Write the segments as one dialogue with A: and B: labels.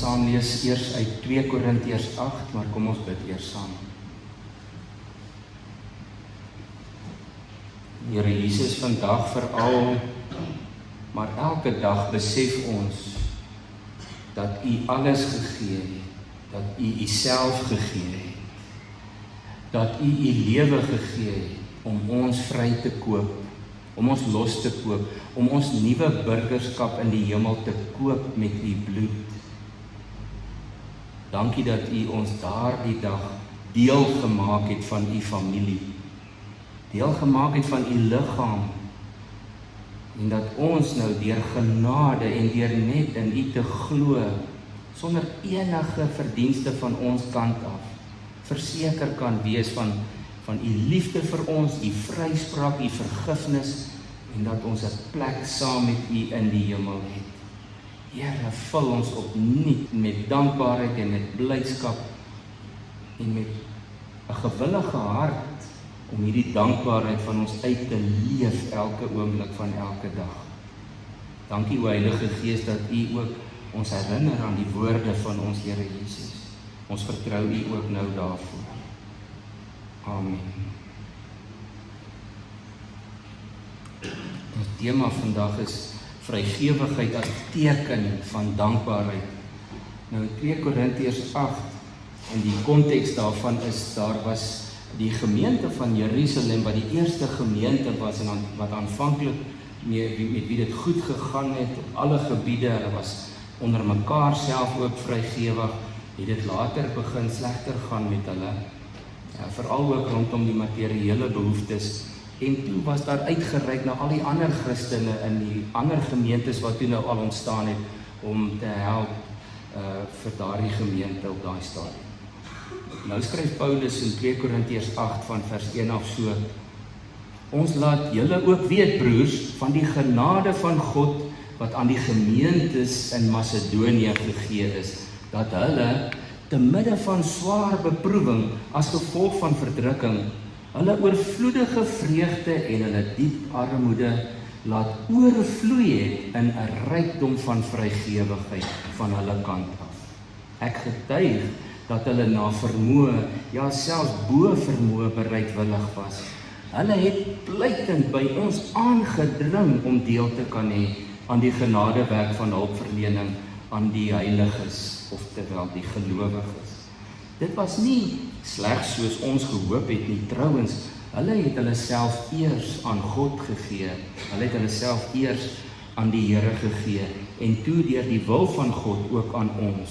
A: saam lees eers uit 2 Korintiërs 8, maar kom ons bid eers saam. Here Jesus, vandag veral, maar elke dag besef ons dat U alles gegee het, dat U Uself gegee het, dat U U lewe gegee het om ons vry te koop, om ons los te koop, om ons nuwe burgerskap in die hemel te koop met U bloed. Dankie dat U ons daardie dag deel gemaak het van U familie, deel gemaak het van U liggaam, en dat ons nou deur genade en deur net in U te glo, sonder enige verdienste van ons kant af, verseker kan wees van U liefde vir ons, U vryspraak, U vergifnis, en dat ons 'n plek saam met U in die hemel het. Here, vul ons opnuut met dankbaarheid en met blydskap, en met 'n gewillige hart, om hierdie dankbaarheid van ons uit te leef elke oomblik van elke dag. Dankie, o Heilige Gees, dat U ook ons herinner aan die woorde van ons Here Jesus. Ons vertrou U ook nou daarvoor. Amen. Die tema vandag is vrygewigheid as teken van dankbaarheid. Nou 2 Korintiërs 8, en die konteks daarvan is, daar was die gemeente van Jerusalem, wat die eerste gemeente was, en wat aanvanklik met wie dit goed gegaan het, op alle gebiede, hulle was onder mekaar self ook vrygewig, het dit later begin slegter gaan met hulle, veral ook rondom die materiële behoeftes, en toe was daar uitgereik na al die ander Christene in die ander gemeentes wat toe nou al ontstaan het, om te help vir daardie gemeente op daai stadium. Nou skryf Paulus in 2 Korintiërs 8 van vers 1 af so: Ons laat julle ook weet, broers, van die genade van God wat aan die gemeentes in Macedonië gegee is, dat hulle te midde van swaar beproewing as gevolg van verdrukking, hulle oorvloedige vreugde en hulle diep armoede laat oorvloei het in 'n rykdom van vrygewigheid van hulle kant af. Ek getuig dat hulle na vermoë, ja selfs bo vermoë bereidwillig was. Hulle het pleitend by ons aangedring om deel te kan hê aan die genadewerk van hulpverlening aan die heiliges, oftewel die gelowiges. Dit was nie slegs soos ons gehoop het nie, trouwens, hulle het hulle self eers aan God gegee, hulle het hulle self eers aan die Here gegee, en toe deur die wil van God ook aan ons.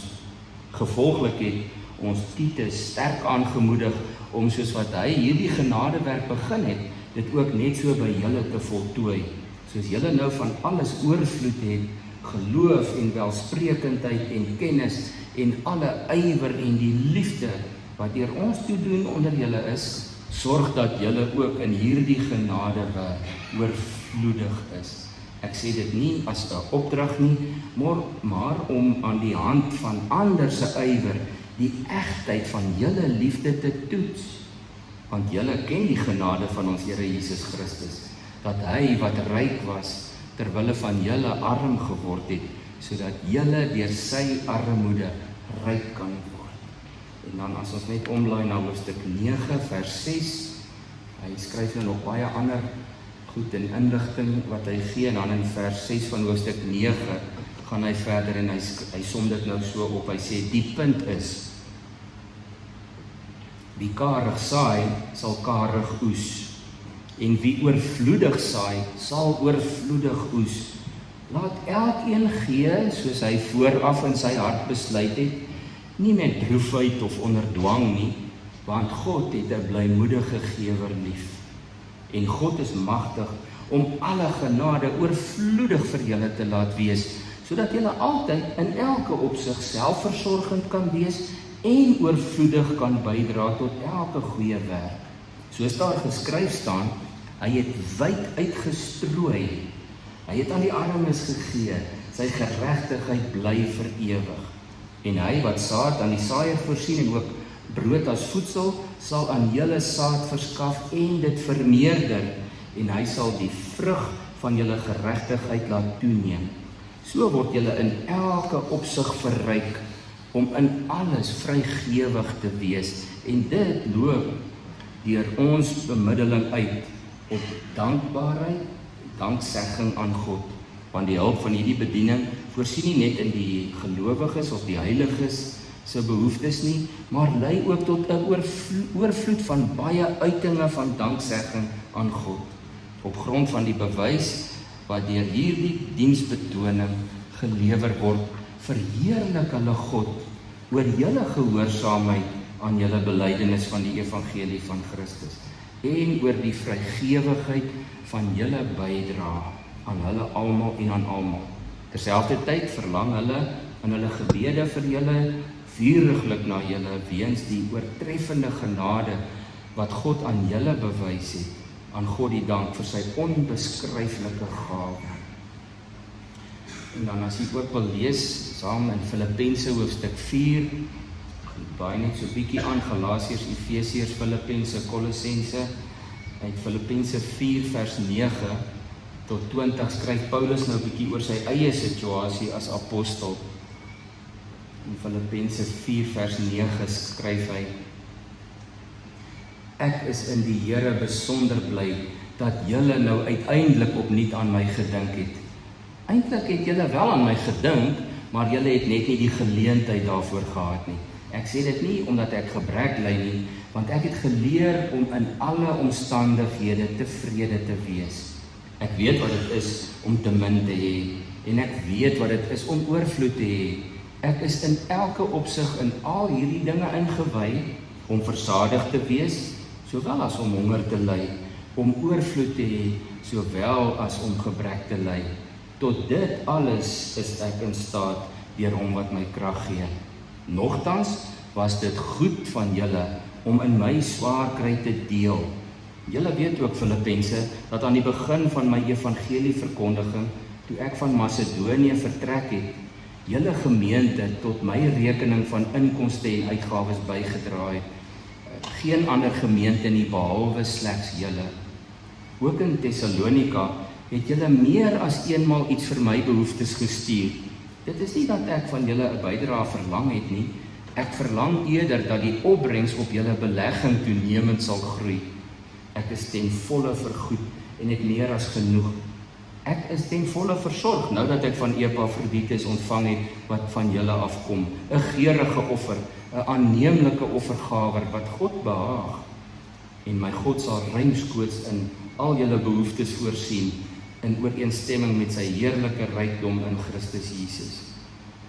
A: Gevolglik het ons Titus sterk aangemoedig om soos wat hy hierdie genadewerk begin het, dit ook net so by julle te voltooi, soos julle nou van alles oorvloed het, geloof en welsprekendheid en kennis en alle ywer en die liefde wat deur ons toedoen onder julle is, sorg dat julle ook in hierdie genadewerk oorvloedig is. Ek sê dit nie as 'n opdrag nie, maar om aan die hand van ander se ywer die egtheid van julle liefde te toets. Want julle ken die genade van ons Here Jesus Christus, dat hy wat ryk was, terwille van julle arm geword het, sodat julle deur sy armoede ryk kan word. En dan as ons net omlaai na hoofstuk 9 vers 6, hy skryf nou nog baie ander goed en inligting wat hy gee, en dan in vers 6 van hoofstuk 9 gaan hy verder en hy som dit nou so op. Hy sê die punt is: wie karig saai, sal karig oes, en wie oorvloedig saai, sal oorvloedig oes. Laat elkeen gee soos hy vooraf in sy hart besluit het, nie met droefheid of onder dwang nie, want God het 'n blymoedige gewer lief. En God is magtig om alle genade oorvloedig vir julle te laat wees, sodat julle altyd in elke opsig selfversorgend kan wees en oorvloedig kan bydra tot elke goeie werk. Soos daar geskryf staan, hy het wyd uitgestrooi, hy het aan die armes gegee, sy geregtigheid bly vir ewig. En hy wat saad aan die saaier voorsien en ook brood as voedsel, sal aan julle saad verskaf en dit vermeerder, en hy sal die vrug van julle geregtigheid laat toeneem. So word julle in elke opsig verryk, om in alles vrygewig te wees, en dit loop deur ons bemiddeling uit op dankbaarheid, danksegging aan God, want die hulp van hierdie bediening voorsien nie net in die gelowiges of die heiliges se behoeftes nie, maar lei ook tot 'n oorvloed van baie uitinge van danksegging aan God, op grond van die bewys wat deur hierdie diensbetoning gelewer word, verheerlik hulle God oor julle gehoorsaamheid aan julle belydenis van die evangelie van Christus en oor die vrygewigheid van julle bydra aan hulle almal en aan almal. Terselfdertyd verlang hulle in hulle gebede vir julle vuriglik na julle weens die oortreffende genade wat God aan julle bewys het. Aan God die dank vir sy onbeskryflike gawe. En dan as jy ook wil lees saam in Filippense hoofstuk 4, baie net so bietjie aan Galasiërs, Efesiërs, Filippense, Kolossense, uit Filippense 4 vers 9 tot 20 skryf Paulus nou bietjie oor sy eie situasie as apostel. In Filippense 4 vers 9 skryf hy: Ek is in die Here besonder bly dat julle nou uiteindelik opnuut aan my gedink het. Eintlik het julle wel aan my gedink, maar julle het net nie die geleentheid daarvoor gehad nie. Ek sê dit nie omdat ek gebrek ly nie, want ek het geleer om in alle omstandighede tevrede te wees. Ek weet wat dit is om te min te hê, en ek weet wat dit is om oorvloed te hê. Ek is in elke opsig in al hierdie dinge ingewy om versadig te wees, sowel as om honger te ly, om oorvloed te hê, sowel as om gebrek te ly. Tot dit alles is ek in staat deur hom wat my krag gee. Nogtans was dit goed van julle om in my swaar kry te deel. Julle weet ook, Filippense, dat aan die begin van my evangelieverkondiging, toe ek van Macedonië vertrek het, julle gemeente tot my rekening van inkomste en uitgawes bygedra het. Geen ander gemeente nie behalwe slegs julle. Ook in Thessalonika het julle meer as eenmaal iets vir my behoeftes gestuur. Dit is nie dat ek van julle 'n bydrae verlang het nie. Ek verlang eerder dat die opbrengs op julle belegging toenemend sal groei. Ek is ten volle vergoed en het meer as genoeg. Ek is ten volle versorg nou dat ek van Epafroditus ontvang het wat van julle afkom. 'n geurende offer, 'n aanneemlike offergawe wat God behaag. En my God sal ruimskoots in al julle behoeftes voorsien in ooreenstemming met sy heerlike rykdom in Christus Jesus.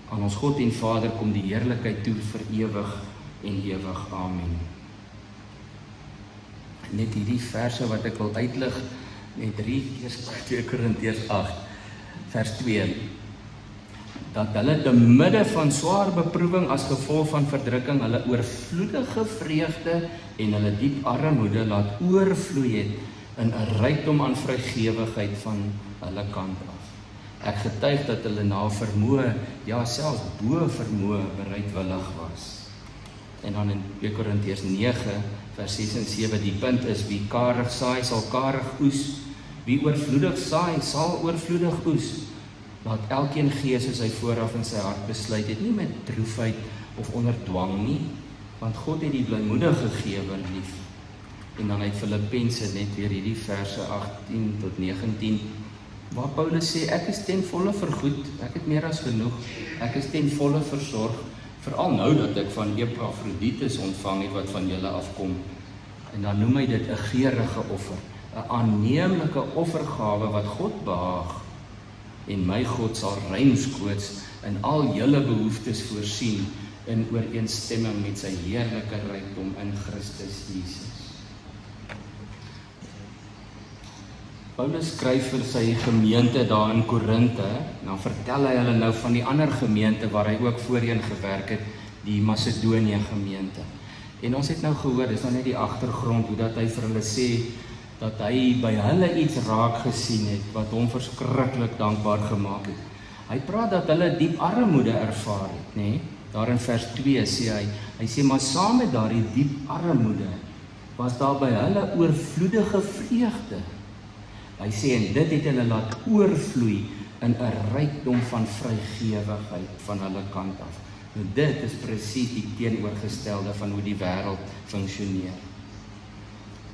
A: Aan ons God en Vader kom die heerlikheid toe vir ewig en ewig. Amen. Net hierdie verse wat ek wil uitlig, net 2 Korintiërs 8, vers 2. Dat hulle te midde van swaar beproewing as gevolg van verdrukking hulle oorvloedige vreugde en hulle diep armoede laat oorvloei het in 'n rykdom aan vrygewigheid van hulle kant af. Ek getuig dat hulle na vermoë, ja selfs bo vermoë bereidwillig was. En dan in 2 Korintiërs 9 vers 6 en 7, die punt is, wie karig saai sal karig oes, wie oorvloedig saai sal oorvloedig oes. Laat elkeen gee soos hy vooraf in sy hart besluit het, nie met droefheid of onder dwang nie, want God het die blymoedige gewer lief. En dan uit Filippense net weer hierdie verse 18 tot 19, waar Paulus sê, ek is ten volle vergoed, ek het meer as genoeg, ek is ten volle versorg, veral nou dat ek van Epafroditus ontvang het wat van julle afkom. En dan noem hy dit 'n geurende offer, 'n aanneemlike offergawe wat God behaag. En my God sal ruimskoots in al julle behoeftes voorsien in ooreenstemming met sy heerlike rykdom in Christus Jesus. Paulus skryf vir sy gemeente daar in Korinthe, dan vertel hy hulle nou van die ander gemeente waar hy ook voorheen gewerk het, die Macedonië gemeente. En ons het nou gehoor, dis nou net die agtergrond, hoe dat hy vir hulle sê, dat hy by hulle iets raak gesien het, wat hom verskriklik dankbaar gemaak het. Hy praat dat hulle diep armoede ervaar het, nê? Daar in vers 2 sê hy sê, maar saam met daardie diep armoede, was daar by hulle oorvloedige vreugde. Hy sê, en dit het hulle laat oorvloei in 'n rykdom van vrygewigheid van hulle kant af. Nou dit is presies die teenoorgestelde van hoe die wêreld funksioneer.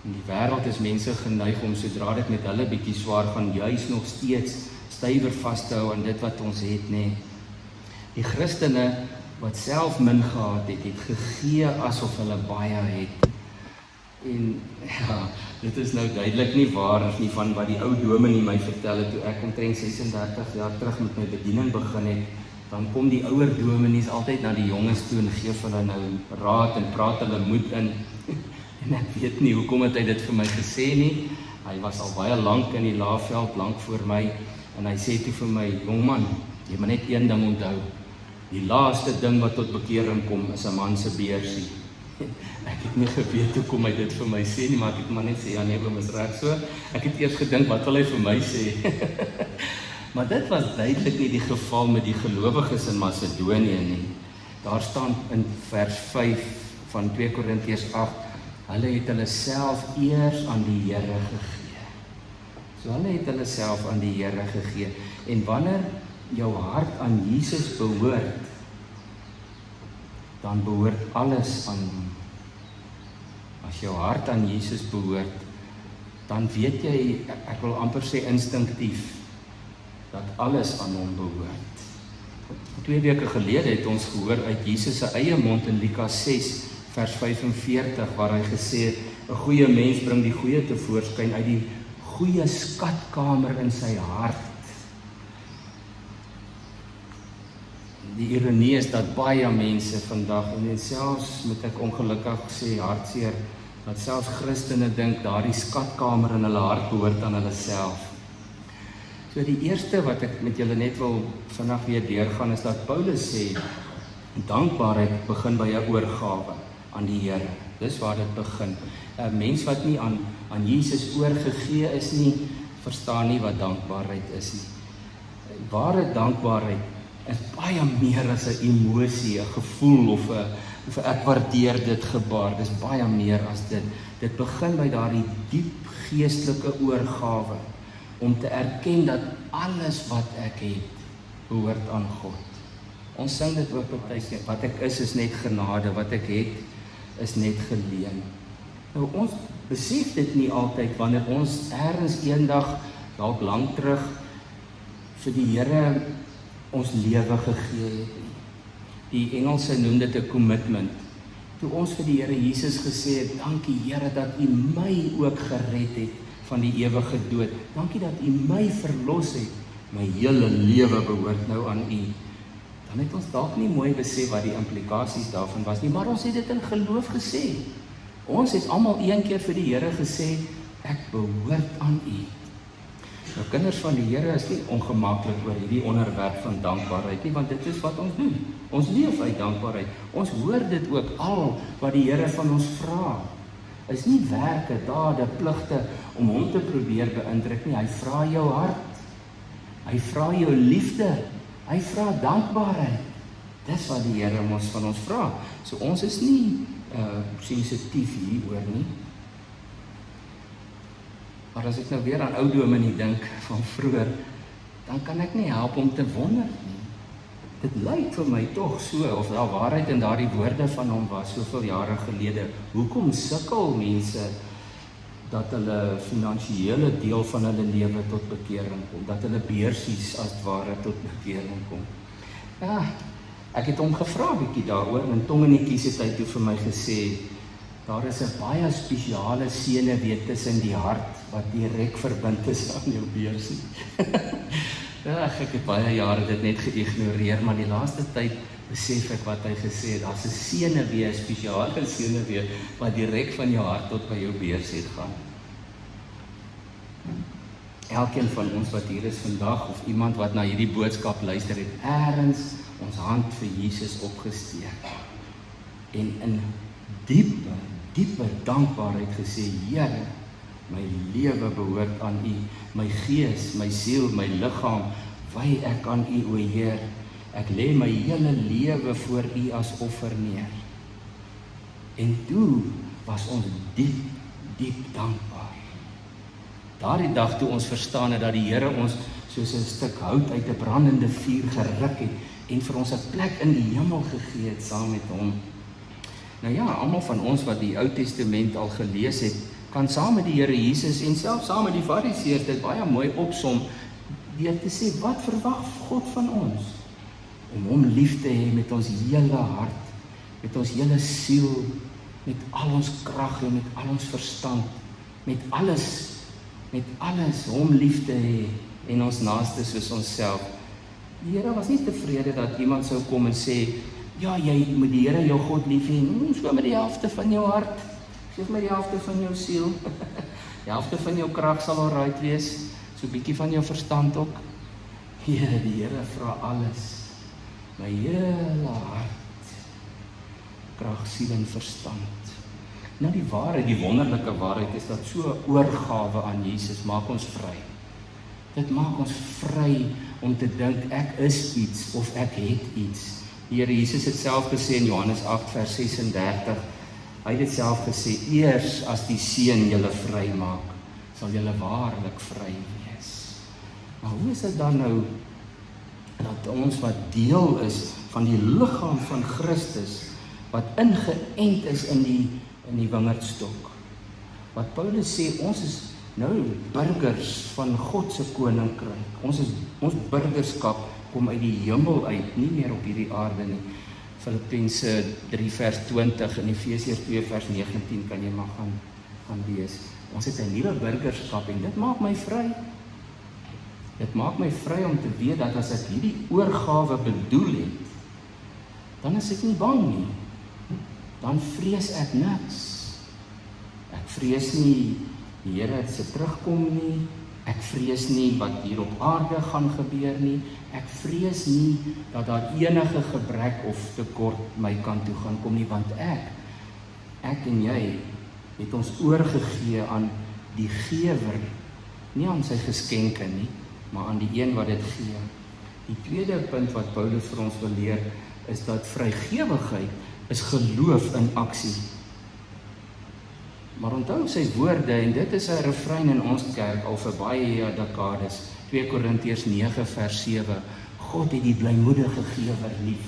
A: In die wêreld is mense geneig om sodra dit met hulle bietjie swaar gaan, juis nog steeds stywer vas te hou aan dit wat ons het, nê. Die Christene wat self min gehad het, het gegee asof hulle baie het. En ja, dit is nou duidelik nie waar nie van wat die ou dominee my vertel het toe ek omtrent 36 jaar terug met my bediening begin het. Dan kom die ouer dominees altyd na die jonges toe en gee vir hulle nou raad en praat hulle moed in. En ek weet nie hoekom het hy dit vir my gesê nie. Hy was al baie lank in die Laagveld, lank voor my, en hy sê toe vir my, jongman, jy moet net een ding onthou. Die laaste ding wat tot bekering kom is 'n man se beursie. Ek het nie geweet hoekom hy dit vir my sê nie, maar ek het maar net sê, ja nee, oom is reg so. Ek het eers gedink, wat wil hy vir my sê? Maar dit was duidelik nie die geval met die gelowiges in Macedonië nie. Daar staan in vers 5 van 2 Korintiërs 8, hulle het hulle self eers aan die Here gegee. So hulle het hulle self aan die Here gegee. En wanneer jou hart aan Jesus behoort, dan behoort alles aan hom. As jou hart aan Jesus behoort, dan weet jy, ek wil amper sê instinktief, dat alles aan hom behoort. 2 weke gelede het ons gehoor uit Jesus se eie mond in Lukas 6 vers 45 waar hy gesê het, 'n goeie mens bring die goeie tevoorskyn uit die goeie skatkamer in sy hart. Die ironie is dat baie mense vandag, en selfs moet ek ongelukkig sê hartseer, dat selfs Christene dink daardie skatkamer in hulle hart behoort aan hulle self. So die eerste wat ek met julle net wil vandag weer deurgaan is dat Paulus sê, dankbaarheid begin by 'n oorgawe aan die Here. Dis waar dit begin. 'n Mens wat nie aan Jesus oorgegee is nie, verstaan nie wat dankbaarheid is nie. Ware dankbaarheid is baie meer as 'n emosie, 'n gevoel of 'n ek waardeer dit gebaar. Dis baie meer as dit. Dit begin by daardie diep geestelike oorgawe om te erken dat alles wat ek het, behoort aan God. Ons sing dit ook partykeer, wat ek is net genade, wat ek het, is net geleen. Nou ons besef dit nie altyd wanneer ons ergens eendag, dalk lank terug, vir die Here ons lewe gegee het. Die Engelse noem dit 'n commitment. Toe ons vir die Here Jesus gesê het, dankie Here dat U my ook gered het van die ewige dood. Dankie dat U my verlos het. My hele lewe behoort nou aan U. Dan het ons dalk nie mooi besef wat die implikasies daarvan was nie, maar ons het dit in geloof gesê. Ons het almal een keer vir die Here gesê, ek behoort aan U. Nou kinders van die Here is nie ongemaklik oor hierdie onderwerp van dankbaarheid nie, want dit is wat ons doen. Ons leef uit dankbaarheid. Ons hoor dit ook al wat die Here van ons vra. Is nie werke, dade, pligte om hom te probeer beïndruk nie. Hy vra jou hart. Hy vra jou liefde. Hy vra dankbaarheid. Dis wat die Here ons van ons vra. So ons is nie sensitief hieroor nie. Maar as ek nou weer aan ou dominee dink van vroeër, dan kan ek nie help om te wonder nie. Dit lyk vir my tog so, of daar waarheid in daardie woorde van hom was, soveel jare gelede. Hoekom sukkel mense dat hulle finansiële deel van hulle lewe tot bekering kom, dat hulle beursies as ware tot bekering kom? Ja, ek het hom gevra bietjie daaroor, en tongenetjies het hy toe vir my gesê, daar is 'n baie spesiale senuwee tussen die hart, wat direk verbind is aan jou beursie. Ja, ek het baie jare dit net geïgnoreer, maar die laaste tyd besef ek wat hy gesê het, daar's 'n senuwee, 'n spesiale senuwee, wat direk van jou hart tot by jou beursie gaan. Elkeen van ons wat hier is vandag, of iemand wat na hierdie boodskap luister, het ergens ons hand vir Jesus opgesteek. En in diepe dankbaarheid gesê, Here, my lewe behoort aan U, my gees, my siel, my liggaam, wy ek aan U, o Heer. Ek lê my hele lewe voor U as offer neer. En toe was ons diep dankbaar. Daardie dag toe ons verstaan het dat die Here ons soos 'n stuk hout uit 'n brandende vuur geruk het en vir ons 'n plek in die hemel gegee het saam met hom. Nou ja, almal van ons wat die Ou Testament al gelees het, kan saam met die Here Jesus en selfs saam met die Fariseërs dit baie mooi opsom deur te sê, wat verwag God van ons? Om hom lief te hê met ons hele hart, met ons hele siel, met al ons krag en met al ons verstand, met alles hom lief te hê en ons naaste soos onsself. Die Here was nie tevrede dat iemand sou kom en sê, ja, jy moet die Here jou God lief hê, so met die helfte van jou hart, so met die helfte van jou siel, die helfte van jou krag sal alright wees, so 'n bietjie van jou verstand ook. Die Here vra alles, my hele hart, krag, siel en verstand. Nou die waarheid, die wonderlike waarheid is dat so 'n oorgawe aan Jesus maak ons vry. Dit maak ons vry om te dink ek is iets of ek het iets. Die Here Jesus het self gesê in Johannes 8 vers 36, hy het dit self gesê, eers as die Seun julle vry maak, sal julle waarlik vry wees. Maar hoe is dit dan nou dat ons wat deel is van die liggaam van Christus, wat ingeënt is in die wingerdstok? Wat Paulus sê, ons is nou burgers van God se koninkryk. Ons burgerskap kom uit die hemel uit, nie meer op hierdie aarde nie. Filippense 3 vers 20 en Efesiërs 2 vers 19 kan jy maar gaan lees. Ons het 'n nuwe burgerskap en dit maak my vry. Dit maak my vry om te weet dat as ek hierdie oorgawe bedoel het, dan is ek nie bang nie. Dan vrees ek niks. Ek vrees nie die Here se terugkom nie. Ek vrees nie wat hier op aarde gaan gebeur nie. Ek vrees nie dat daar enige gebrek of tekort my kant toe gaan kom nie, want ek en jy het ons oorgegee aan die gewer, nie aan sy geskenke nie, maar aan die een wat dit gee. Die tweede punt wat Paulus vir ons wil leer, is dat vrygewigheid is geloof in aksie. Maar onthou sy woorde, en dit is 'n refrein in ons kerk al vir baie dekades, 2 Korintiërs 9 vers 7, God het die blymoedige gewer lief.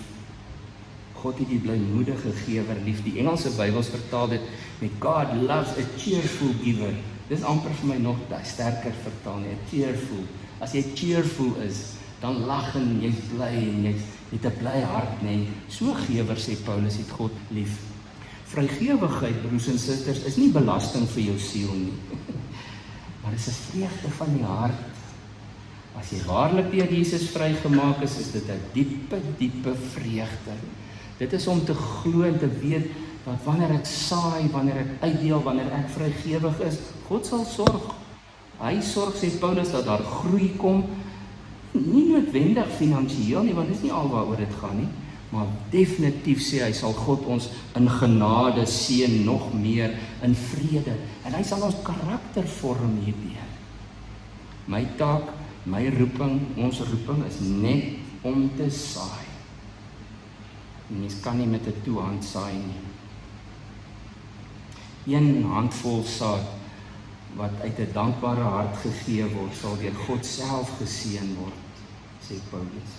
A: God het die blymoedige gewer lief. Die Engelse Bybels vertaal dit met God loves a cheerful giver. Dis amper vir my nog sterker vertaal, nie, cheerful. As jy cheerful is, dan lag en jy's bly en jy het 'n bly hart, nee. So gewer, sê Paulus, het God lief. Vrygewigheid, broers en susters, is nie belasting vir jou siel nie. Maar dit is 'n vreugde van die hart. As jy waarlik deur Jesus vrygemaak is dit 'n diepe vreugde. Dit is om te glo en te weet dat wanneer ek saai, wanneer ek uitdeel, wanneer ek vrygewig is, God sal sorg. Hy sorg, sê Paulus, dat daar groei kom, nie noodwendig finansiëel nie, want dit is nie alwaaroor dit gaan nie, maar definitief sê hy sal God ons in genade seën nog meer in vrede, en hy sal ons karakter vorm hierdeur. My taak, my roeping, ons roeping is net om te saai. Mens kan nie met 'n toehand saai nie. Een handvol saad wat uit 'n dankbare hart gegee word, sal deur God self geseën word, sê Paulus.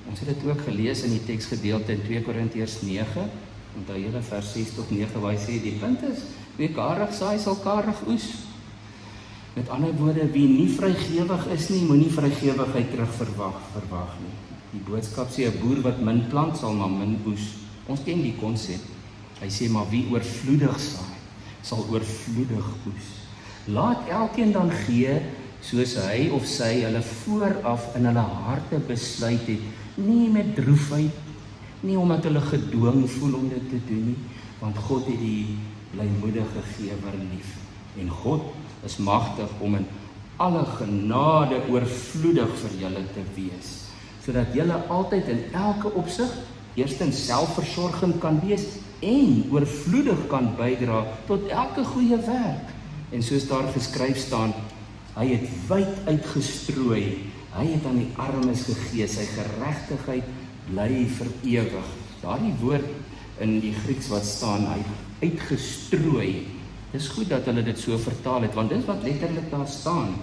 A: Ons het dit ook gelees in die teksgedeelte in 2 Korintiërs 9, onthou julle vers 6 tot 9, waar hy sê, die punt is, wie karig saai, sal karig oes. Met ander woorde, wie nie vrygewig is nie, moenie vrygewigheid terug verwag nie. Die boodskap sê, 'n boer wat min plant, sal maar min oes. Ons ken die konsep. Hy sê, maar wie oorvloedig saai, sal oorvloedig oes. Laat elkeen dan gee, soos hy of sy hulle vooraf in hulle harte besluit het, nie met droefheid, nie omdat hulle gedwing voel om dit te doen nie, want God het die blymoedige gewer lief. En God is magtig om in alle genade oorvloedig vir julle te wees, sodat julle altyd in elke opsig eerstens selfversorging kan wees en oorvloedig kan bydra tot elke goeie werk. En soos daar geskryf staan, hy het wyd uitgestrooi, hy het aan die armes gegee, sy geregtigheid bly vir ewig. Daardie woord in die Grieks wat staan, hy uitgestrooi. Dis goed dat hulle dit so vertaal het, want dis wat letterlik daar staan.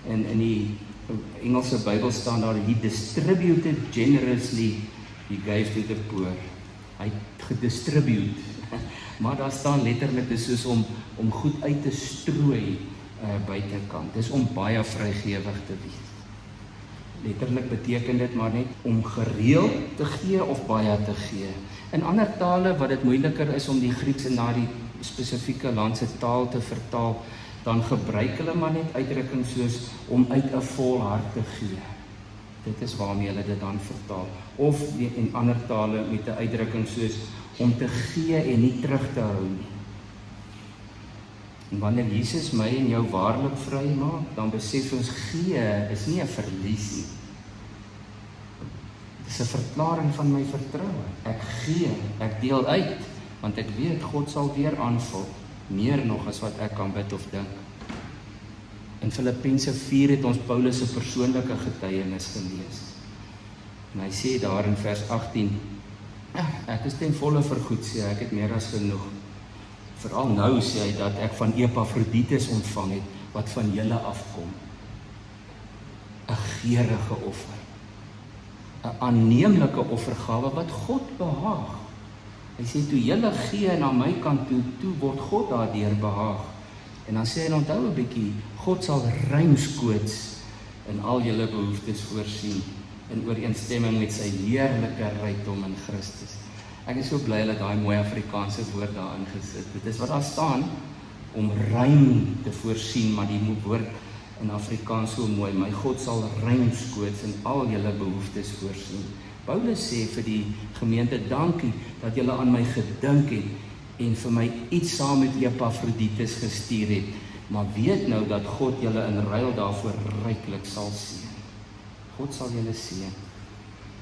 A: En in die Engelse Bybel staan daar, he distributed generously, he gave to the poor. Hy het gedistribute, maar daar staan letterlik, dis soos om goed uit te strooi buitekant. Dis om baie vrygewig te wees. Letterlik beteken dit maar net om gereeld te gee of baie te gee. In ander tale, wat dit moeiliker is om die Griekse na die spesifieke landse taal te vertaal, dan gebruik hulle maar net uitdrukking soos om uit 'n vol hart te gee. Dit is waarmee hulle dit dan vertaal. Of in ander tale met 'n uitdrukking soos om te gee en nie terug te hou nie. En wanneer Jesus my en jou waarlik vry maak, dan besef ons gee is nie 'n verlies nie. Dit is 'n verklaring van my vertroue. Ek gee, ek deel uit, want ek weet God sal weer aanvul, meer nog as wat ek kan bid of dink. In Filippense 4 het ons Paulus se persoonlike getuienis gelees. En hy sê daar in vers 18, ek is ten volle vergoed, sê ek het meer as genoeg. Veral nou sê hy dat ek van Epafroditus ontvang het, wat van julle afkom. 'n geurende offer. 'n aanneemlike offergawe wat God behaag. Hy sê, toe julle gee na my kant toe word God daardeur behaag. En dan sê hy, onthou 'n bietjie, God sal ruimskoots in al julle behoeftes voorsien, in ooreenstemming met sy heerlike rykdom in Christus. Ek is so bly dat daai mooi Afrikaanse woord daarin gesit. Dit is wat daar staan, om ruim te voorsien, maar die woord in Afrikaans so mooi, my God sal ruimskoots in al julle behoeftes voorsien. Paulus sê vir die gemeente, dankie dat julle aan my gedink het, en vir my iets saam met Epafroditus gestuur het, maar weet nou dat God julle in ruil daarvoor ryklik sal seën. God sal julle seën.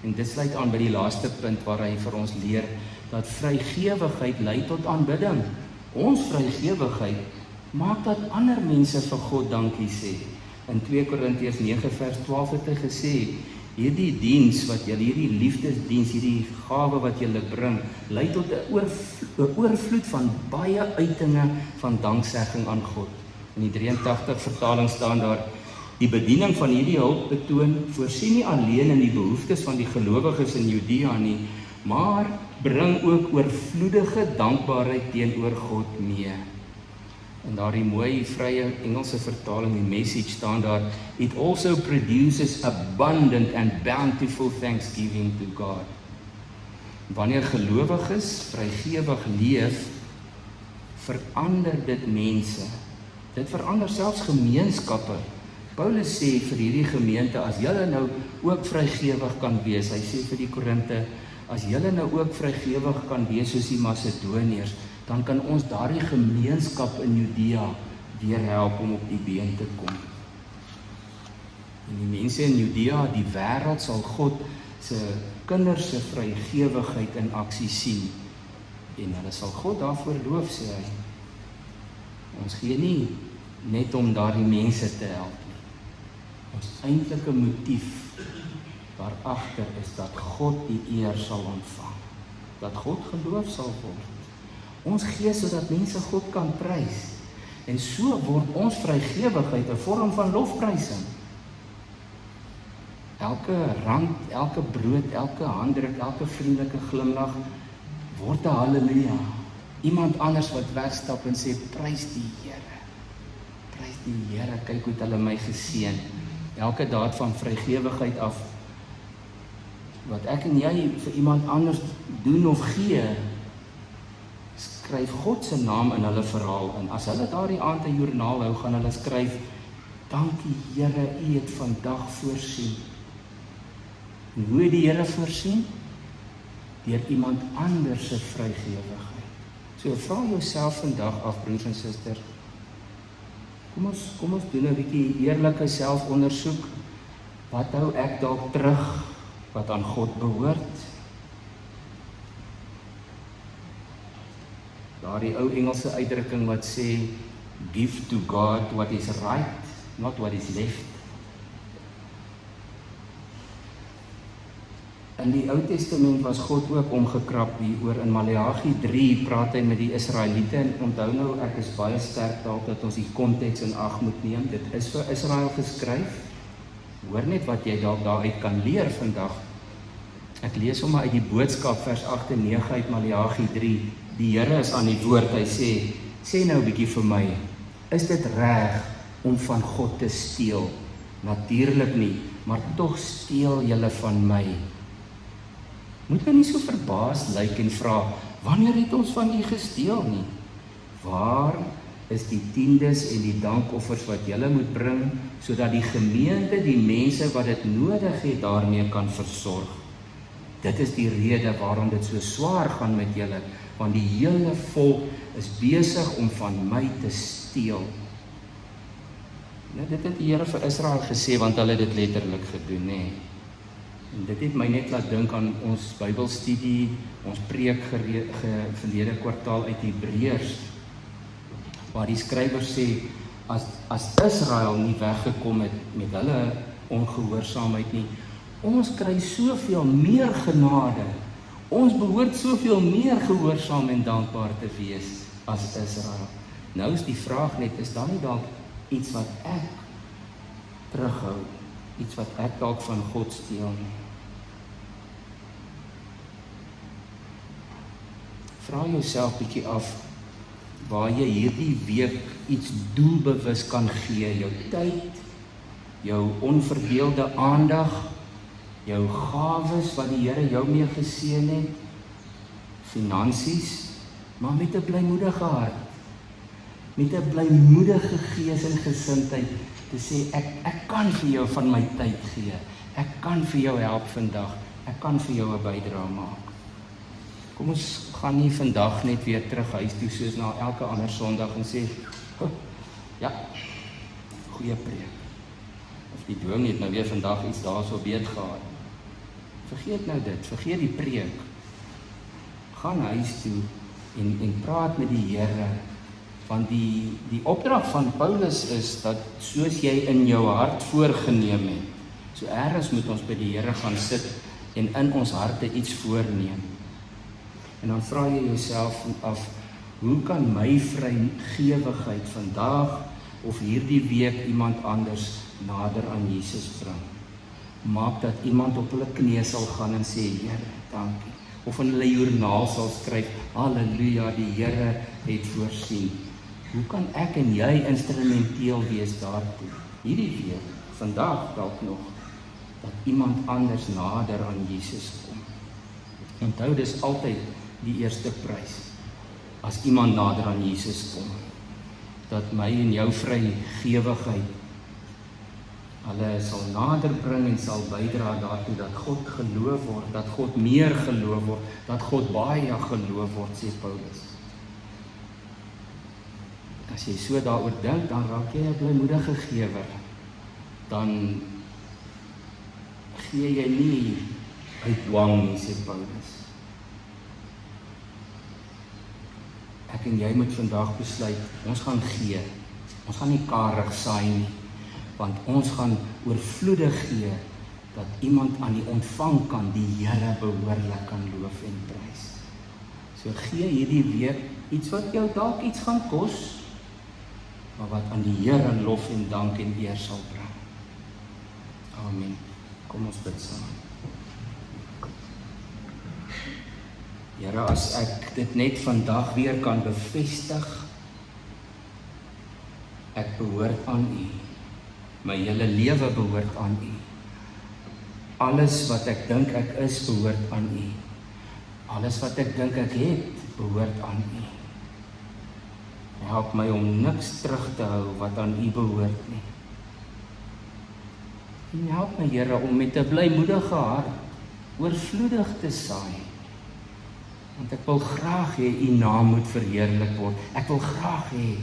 A: En dit sluit aan by die laaste punt waar hy vir ons leer, dat vrygewigheid lei tot aanbidding. Ons vrygewigheid maak dat ander mense vir God dankie sê. In 2 Korintiërs 9 vers 12 het hy gesê, hierdie diens wat julle, hierdie liefdesdiens, hierdie gawe wat julle bring, lei tot 'n oorvloed van baie uitinge van danksegging aan God. In die 83 vertaling staan daar, die bediening van hierdie hulp betoon, voorsien nie alleen in die behoeftes van die gelowiges in Judea nie, maar bring ook oorvloedige dankbaarheid teenoor God mee. En daardie mooi vrye Engelse vertaling, die Message, staan daar, it also produces abundant and bountiful thanksgiving to God. Wanneer gelowiges vrygewig leef, verander dit mense. Dit verander selfs gemeenskappe. Paulus sê vir hierdie gemeente, as julle nou ook vrygewig kan wees, hy sê vir die Korinte, as julle nou ook vrygewig kan wees soos die Macedoniërs, dan kan ons daardie gemeenskap in Judea weer help om op die been te kom. En die mense in Judea, die wêreld, sal God se kinders se vrygewigheid in aksie sien. En hulle sal God daarvoor loof, sê hy. Ons gee nie net om daardie mense te help nie. Ons eintlike motief daarachter is dat God die eer sal ontvang. Dat God geloof sal word. Ons gee sodat mense God kan prys. En so word ons vrygewigheid 'n vorm van lofprysing. Elke rand, elke brood, elke handdruk, elke vriendelike glimlag word 'n halleluja. Iemand anders wat wegstap en sê, prys die Here. Prys die Here, kyk hoe het hulle my geseën. Elke daad van vrygewigheid af, wat ek en jy vir iemand anders doen of gee, skryf God se naam in hulle verhaal. En as hulle daardie aand 'n joernaal hou, gaan hulle skryf, dankie Here, U het vandag voorsien. En hoe het die Here voorsien? Deur iemand anders se vrygewigheid. So vra jouself vandag af, broers en susters, kom ons doen 'n bietjie eerlike selfondersoek. Wat hou ek dalk terug wat aan God behoort? Daardie ou Engelse uitdrukking wat sê, give to God what is right, not what is left. In die Ou Testament was God ook omgekrap hieroor. In Maleagi 3 praat hy met die Israeliete, en onthou nou, ek is baie sterk daarop dat ons die konteks in ag moet neem. Dit is vir Israel geskryf. Hoor net wat jy dalk daaruit kan leer vandag. Ek lees sommer uit die boodskap vers 8 en 9 uit Maleagi 3. Die Here is aan die woord, hy sê nou 'n bietjie vir my, is dit reg om van God te steel? Natuurlik nie, maar tog steel julle van my. Moet nou nie so verbaas lyk en vra, wanneer het ons van u gesteel nie? Waar is die tiendes en die dankoffers wat julle moet bring, sodat die gemeente, die mense wat dit nodig het, daarmee kan versorg? Dit is die rede waarom dit so swaar gaan met julle, want die hele volk is besig om van my te steel. Nou, dit het die Here vir Israel gesê, want hulle het dit letterlik gedoen, nee. En dit het my net laat dink aan ons Bybelstudie, ons preek verlede kwartaal uit Hebreërs, waar die skrywer sê, as Israel nie weggekom het met hulle ongehoorsaamheid nie, ons kry soveel meer genade, ons behoort soveel meer gehoorsaam en dankbaar te wees as Israel. Nou is die vraag net, is daar nie dalk iets wat ek terughou, iets wat ek dalk van God steel nie? Vra jouself bietjie af, waar jy hierdie week iets doelbewus kan gee, jou tyd, jou onverdeelde aandag, jou gawes wat die Here jou mee geseën het, finansies, maar met 'n blymoedige hart, met 'n blymoedige gees en gesindheid, te sê, ek kan vir jou van my tyd gee, ek kan vir jou help vandag, ek kan vir jou 'n bydrae maak. Kom ons gaan nie vandag net weer terug huis toe, soos na elke ander Sondag en sê, ja, goeie preek. Of die dominee het nou weer vandag iets daarso beet gehad. Vergeet nou dit, vergeet die preek. Gaan huis toe en praat met die Here, want die opdrag van Paulus is dat soos jy in jou hart voorgenem het, so ergens moet ons by die Here gaan sit en in ons harte iets voorneem. En dan vra jy jouself af, hoe kan my vrygewigheid vandag of hierdie week iemand anders nader aan Jesus bring? Maak dat iemand op hulle knie sal gaan en sê, Here, dankie. Of in hulle joernaal sal skryf, halleluja, die Here het voorsien. Hoe kan ek en jy instrumenteel wees daartoe? Hierdie week, vandag dalk nog, dat iemand anders nader aan Jesus kom. Onthou, dis altyd die eerste prys, as iemand nader aan Jesus kom, dat my en jou vrygewigheid hulle sal nader bring en sal bydra daartoe dat God geloof word, dat God meer geloof word, dat God baie geloof word, sê Paulus. As jy so daaroor dink, dan raak jy 'n blymoedige gewer, dan gee jy nie uit dwang nie, sê Paulus. Ek en jy moet vandag besluit, ons gaan gee, ons gaan nie karig saai nie, want ons gaan oorvloedig gee, dat iemand aan die ontvangkant die Here behoorlik kan loof en prys. So gee hierdie week iets wat jou dalk iets gaan kos, maar wat aan die Here lof en dank en eer sal bring. Amen. Kom ons bid saam. Here, as ek dit net vandag weer kan bevestig, ek behoort aan U. My hele lewe behoort aan U. Alles wat ek dink ek is, behoort aan U. Alles wat ek dink ek het, behoort aan U. Help my om niks terug te hou wat aan U behoort nie. En help my, Here, om met 'n blymoedige hart oorvloedig te saai. Want ek wil graag hê U naam moet verheerlik word. Ek wil graag hê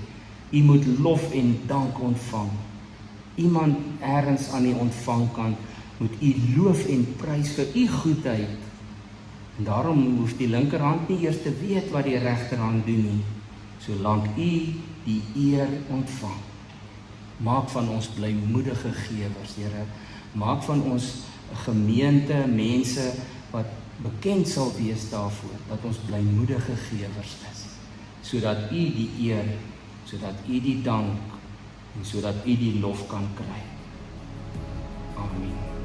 A: U moet lof en dank ontvang. Iemand ergens aan die ontvangkant moet U loof en prys vir U goedheid. En daarom hoef die linkerhand nie eers te weet wat die regterhand doen nie, solank U die eer ontvang. Maak van ons blymoedige gewers, Here. Maak van ons gemeente, mense wat bekend sal wees daarvoor, dat ons blymoedige gewers is, sodat U die eer, sodat U die dank, en sodat U die lof kan kry. Amen.